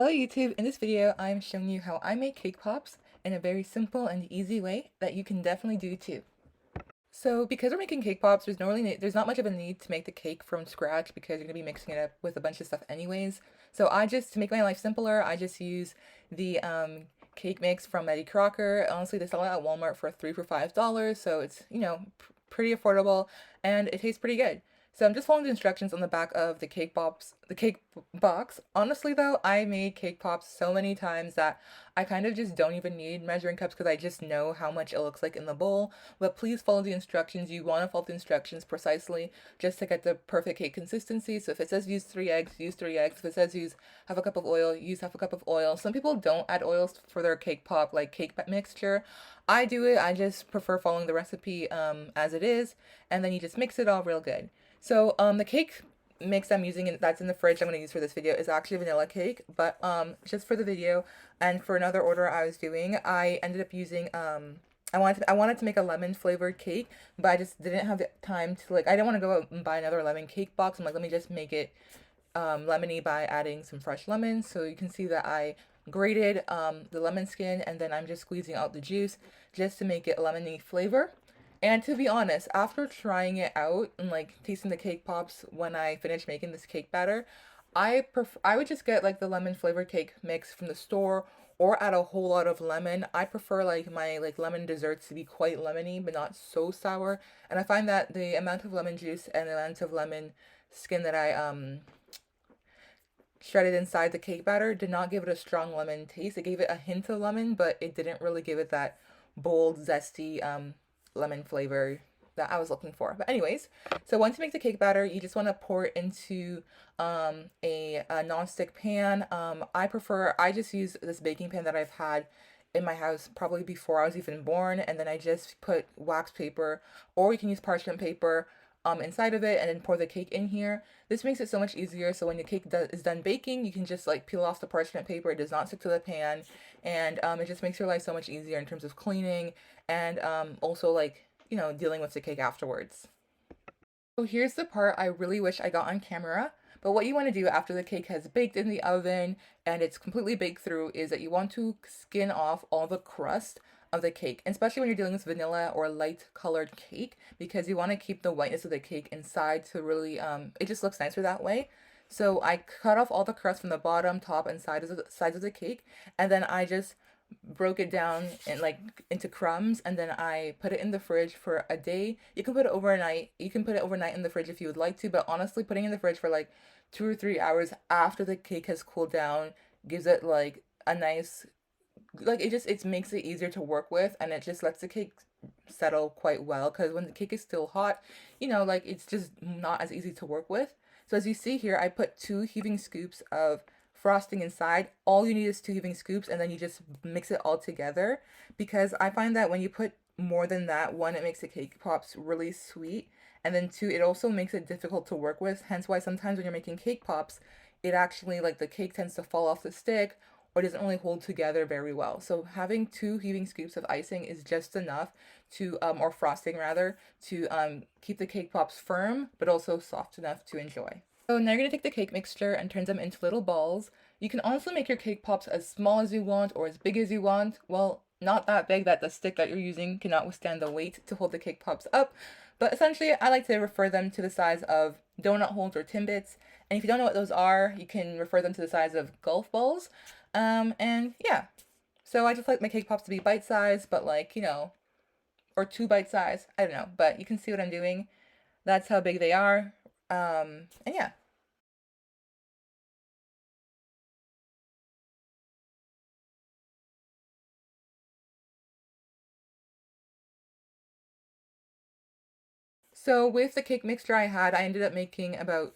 Hello YouTube, in this video I'm showing you how I make cake pops in a very simple and easy way that you can definitely do too. So because we're making cake pops, there's not much of a need to make the cake from scratch because you're going to be mixing it up with a bunch of stuff anyways. So to make my life simpler, I just use the cake mix from Eddie Crocker. Honestly, they sell it at Walmart for $3 for $5, so it's, pretty affordable and it tastes pretty good. So I'm just following the instructions on the back of the cake box. Honestly though, I made cake pops so many times that I kind of just don't even need measuring cups because I just know how much it looks like in the bowl. But please follow the instructions. You want to follow the instructions precisely just to get the perfect cake consistency. So if it says use 3 eggs, use 3 eggs. If it says use half a cup of oil, use half a cup of oil. Some people don't add oils for their cake pop, like cake mixture. I do it. I just prefer following the recipe as it is, and then you just mix it all real good. So the cake mix I'm using that's in the fridge I'm going to use for this video is actually vanilla cake, but just for the video and for another order I was doing, I ended up using I wanted to make a lemon flavored cake, but I just didn't have the time to, I didn't want to go out and buy another lemon cake box. I'm like, let me just make it lemony by adding some fresh lemons. So you can see that I grated the lemon skin and then I'm just squeezing out the juice just to make it a lemony flavor. And to be honest, after trying it out and tasting the cake pops when I finished making this cake batter, I would just get the lemon flavored cake mix from the store or add a whole lot of lemon. I prefer my lemon desserts to be quite lemony but not so sour. And I find that the amount of lemon juice and the amount of lemon skin that I shredded inside the cake batter did not give it a strong lemon taste. It gave it a hint of lemon, but it didn't really give it that bold, zesty lemon flavor that I was looking for. But anyways, so once you make the cake batter, you just want to pour it into a non-stick pan. I just use this baking pan that I've had in my house probably before I was even born, and then I just put wax paper, or you can use parchment paper inside of it and then pour the cake in here. This makes it so much easier, so when the cake is done baking, you can just peel off the parchment paper. It does not stick to the pan, and it just makes your life so much easier in terms of cleaning and also dealing with the cake afterwards. So here's the part I really wish I got on camera. But what you want to do after the cake has baked in the oven and it's completely baked through is that you want to skin off all the crust of the cake, especially when you're dealing with vanilla or light colored cake, because you want to keep the whiteness of the cake inside to really, it just looks nicer that way. So I cut off all the crust from the bottom, top, and sides of the cake, and then I just broke it down into crumbs, and then I put it in the fridge for a day. You can put it overnight. You can put it overnight in the fridge if you would like to, but honestly, putting it in the fridge for 2 or 3 hours after the cake has cooled down gives it a nice, it makes it easier to work with, and it just lets the cake settle quite well, because when the cake is still hot, it's just not as easy to work with. So as you see here, I put 2 heaping scoops of frosting inside. All you need is 2 heaping scoops, and then you just mix it all together, because I find that when you put more than that, one, it makes the cake pops really sweet, and then two, it also makes it difficult to work with. Hence why sometimes when you're making cake pops, it actually, the cake tends to fall off the stick or doesn't really hold together very well. So having 2 heaping scoops of icing is just enough to, or frosting rather, to keep the cake pops firm, but also soft enough to enjoy. So now you're going to take the cake mixture and turn them into little balls. You can also make your cake pops as small as you want or as big as you want. Well, not that big that the stick that you're using cannot withstand the weight to hold the cake pops up. But essentially, I like to refer them to the size of donut holes or Timbits. And if you don't know what those are, you can refer them to the size of golf balls. And yeah. So I just like my cake pops to be bite-sized, but or 2 bite-sized. I don't know, but you can see what I'm doing. That's how big they are. And yeah. So with the cake mixture I ended up making about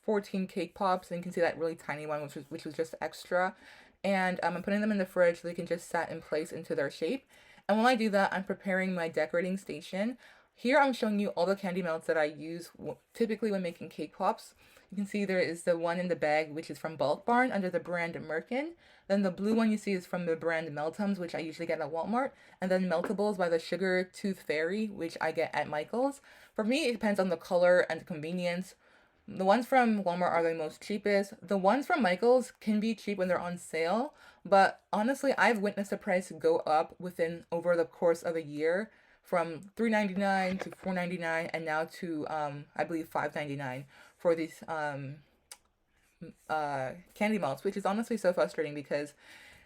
14 cake pops, and you can see that really tiny one, which was just extra. And I'm putting them in the fridge so they can just set in place into their shape. And while I do that, I'm preparing my decorating station. Here I'm showing you all the candy melts that I use typically when making cake pops. You can see there is the one in the bag, which is from Bulk Barn under the brand Merkin. Then the blue one you see is from the brand Meltums, which I usually get at Walmart. And then Meltables by the Sugar Tooth Fairy, which I get at Michael's. For me, it depends on the color and the convenience. The ones from Walmart are the most cheapest. The ones from Michael's can be cheap when they're on sale, but honestly, I've witnessed the price go up within over the course of a year from $3.99 to $4.99 and now to I believe $5.99 for these candy melts, which is honestly so frustrating because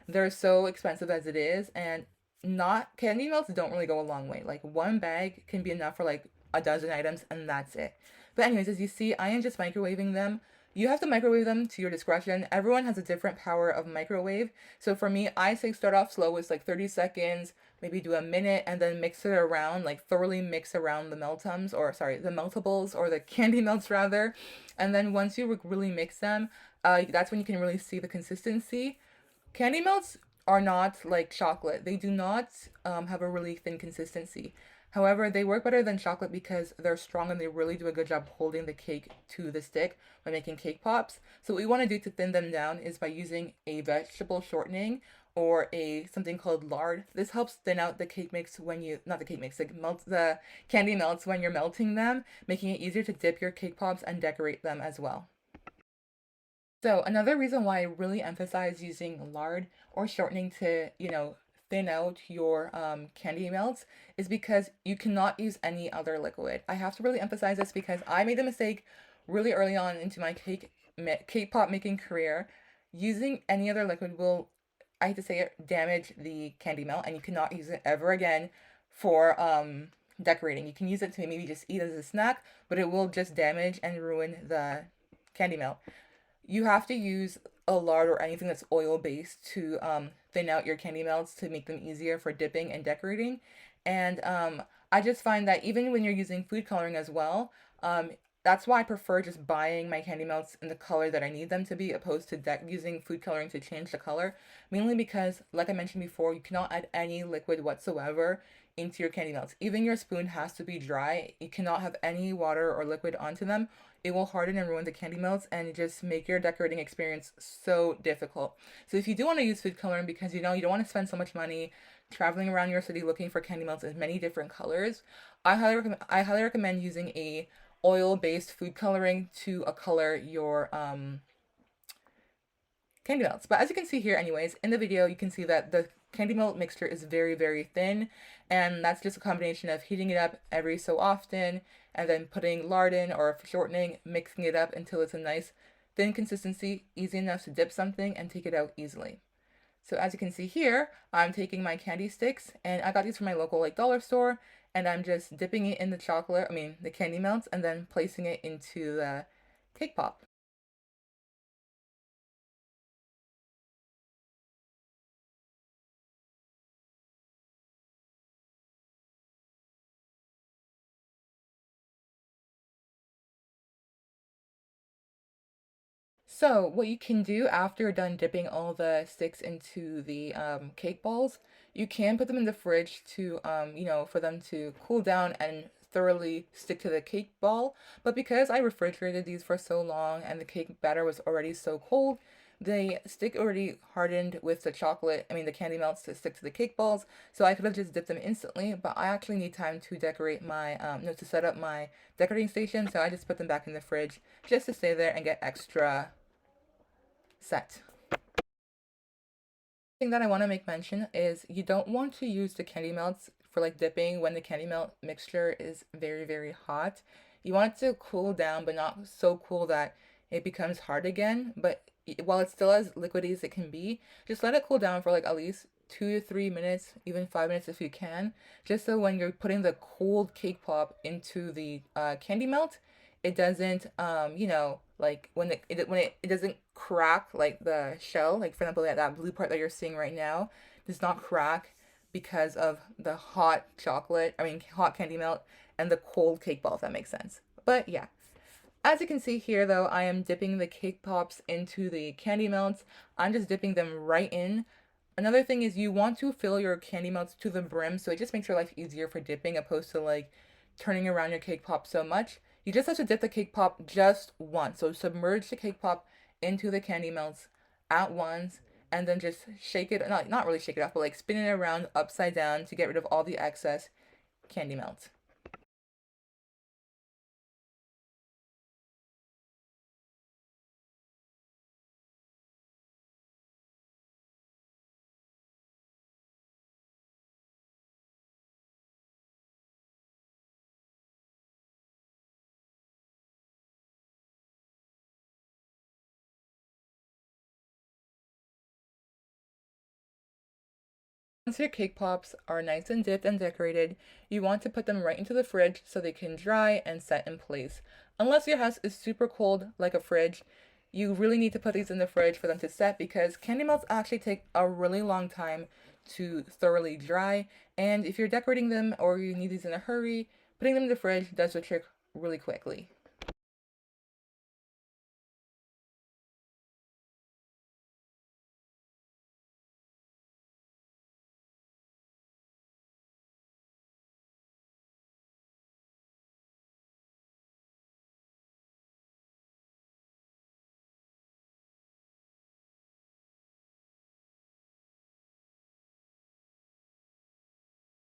they're so expensive as it is, and not candy melts don't really go a long way. Like one bag can be enough for like a dozen items, and that's it. But anyways, as you see, I am just microwaving them. You have to microwave them to your discretion. Everyone has a different power of microwave. So for me, I say start off slow with like 30 seconds, maybe do a minute, and then mix it around, like thoroughly mix around the meltums, or sorry, the meltables or the candy melts rather. And then once you really mix them, that's when you can really see the consistency. Candy melts are not like chocolate. They do not have a really thin consistency. However, they work better than chocolate because they're strong and they really do a good job holding the cake to the stick when making cake pops. So what we want to do to thin them down is by using a vegetable shortening or a something called lard. This helps thin out the cake mix when you not the cake mix, like melt the candy melts when you're melting them, making it easier to dip your cake pops and decorate them as well. So another reason why I really emphasize using lard or shortening to, thin out your candy melts is because you cannot use any other liquid. I have to really emphasize this because I made the mistake really early on into my cake pop making career. Using any other liquid will, I hate to say it, damage the candy melt, and you cannot use it ever again for decorating. You can use it to maybe just eat as a snack, but it will just damage and ruin the candy melt. You have to use a lard or anything that's oil based to thin out your candy melts to make them easier for dipping and decorating. And I just find that even when you're using food coloring as well, that's why I prefer just buying my candy melts in the color that I need them to be, opposed to using food coloring to change the color. Mainly because, like I mentioned before, you cannot add any liquid whatsoever into your candy melts. Even your spoon has to be dry. You cannot have any water or liquid onto them. It will harden and ruin the candy melts and just make your decorating experience so difficult. So if you do want to use food coloring because you don't want to spend so much money traveling around your city looking for candy melts in many different colors, I highly recommend using a oil-based food coloring to color your candy melts. But as you can see here anyways, in the video, you can see that the candy melt mixture is very, very thin. And that's just a combination of heating it up every so often and then putting lard in or shortening, mixing it up until it's a nice thin consistency, easy enough to dip something and take it out easily. So as you can see here, I'm taking my candy sticks, and I got these from my local dollar store, and I'm just dipping it in the candy melts, and then placing it into the cake pop. So what you can do after you're done dipping all the sticks into the cake balls, you can put them in the fridge to, for them to cool down and thoroughly stick to the cake ball. But because I refrigerated these for so long and the cake batter was already so cold, the stick already hardened with the candy melts to stick to the cake balls. So I could have just dipped them instantly, but I actually need time to decorate to set up my decorating station. So I just put them back in the fridge just to stay there and get extra set. Thing that I want to make mention is you don't want to use the candy melts for like dipping when the candy melt mixture is very, very hot. You want it to cool down, but not so cool that it becomes hard again. But while it's still as liquidy as it can be, just let it cool down for like at least 2 to 3 minutes, even 5 minutes if you can, just so when you're putting the cold cake pop into the candy melt, it doesn't like when it doesn't crack, like the shell, like for example that blue part that you're seeing right now does not crack because of the hot candy melt and the cold cake ball, if that makes sense. But yeah, as you can see here though, I am dipping the cake pops into the candy melts. I'm just dipping them right in. Another thing is you want to fill your candy melts to the brim, so it just makes your life easier for dipping, opposed to like turning around your cake pop so much. You just have to dip the cake pop just once. So submerge the cake pop into the candy melts at once, and then just shake it, not really shake it off, but like spin it around upside down to get rid of all the excess candy melt. Once your cake pops are nice and dipped and decorated, you want to put them right into the fridge so they can dry and set in place. Unless your house is super cold like a fridge, you really need to put these in the fridge for them to set because candy melts actually take a really long time to thoroughly dry. And if you're decorating them or you need these in a hurry, putting them in the fridge does the trick really quickly.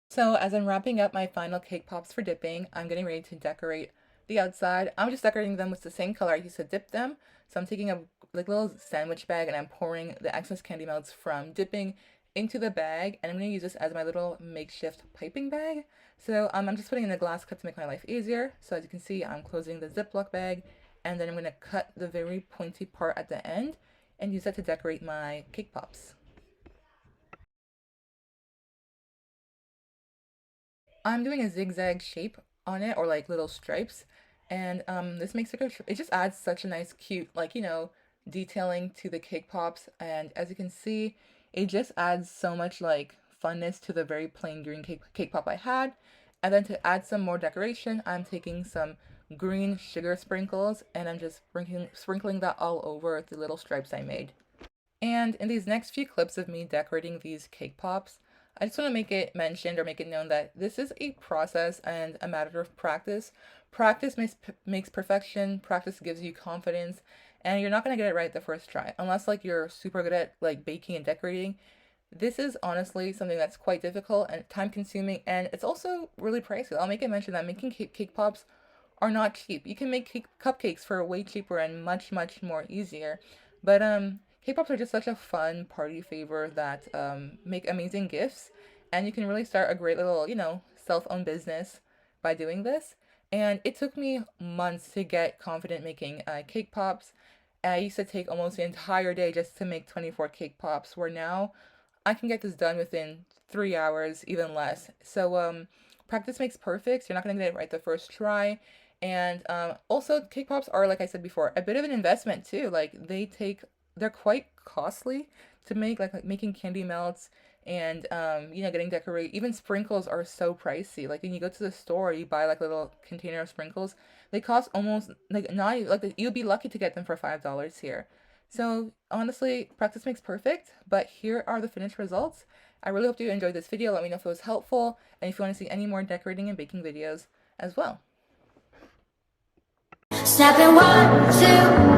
So as I'm wrapping up my final cake pops for dipping, I'm getting ready to decorate the outside. I'm just decorating them with the same color I used to dip them. So I'm taking a like little sandwich bag and I'm pouring the excess candy melts from dipping into the bag, and I'm going to use this as my little makeshift piping bag. So I'm just putting in a glass cup to make my life easier. So as you can see, I'm closing the Ziploc bag, and then I'm going to cut the very pointy part at the end and use that to decorate my cake pops. I'm doing a zigzag shape on it, or like little stripes, and this makes it just adds such a nice cute, like, detailing to the cake pops. And as you can see, it just adds so much like funness to the very plain green cake pop I had. And then to add some more decoration, I'm taking some green sugar sprinkles and I'm just sprinkling that all over the little stripes I made. And in these next few clips of me decorating these cake pops, I just want to make it mentioned or make it known that this is a process and a matter of practice. Practice makes perfection, practice gives you confidence, and you're not going to get it right the first try. Unless like you're super good at like baking and decorating. This is honestly something that's quite difficult and time consuming, and it's also really pricey. I'll make it mention that making cake pops are not cheap. You can make cupcakes for way cheaper and much, much more easier. But K-pops are just such a fun party favor that make amazing gifts, and you can really start a great little, self-owned business by doing this. And it took me months to get confident making cake pops. I used to take almost the entire day just to make 24 cake pops, where now I can get this done within 3 hours, even less. So practice makes perfect. You're not going to get it right the first try. And also, cake pops are, like I said before, a bit of an investment too. Like they're quite costly to make, like making candy melts and getting decorate. Even sprinkles are so pricey. Like when you go to the store, you buy like a little container of sprinkles. They cost almost like not like you'd be lucky to get them for $5 here. So honestly, practice makes perfect, but here are the finished results. I really hope you enjoyed this video. Let me know if it was helpful and if you want to see any more decorating and baking videos as well. Snapping 1, 2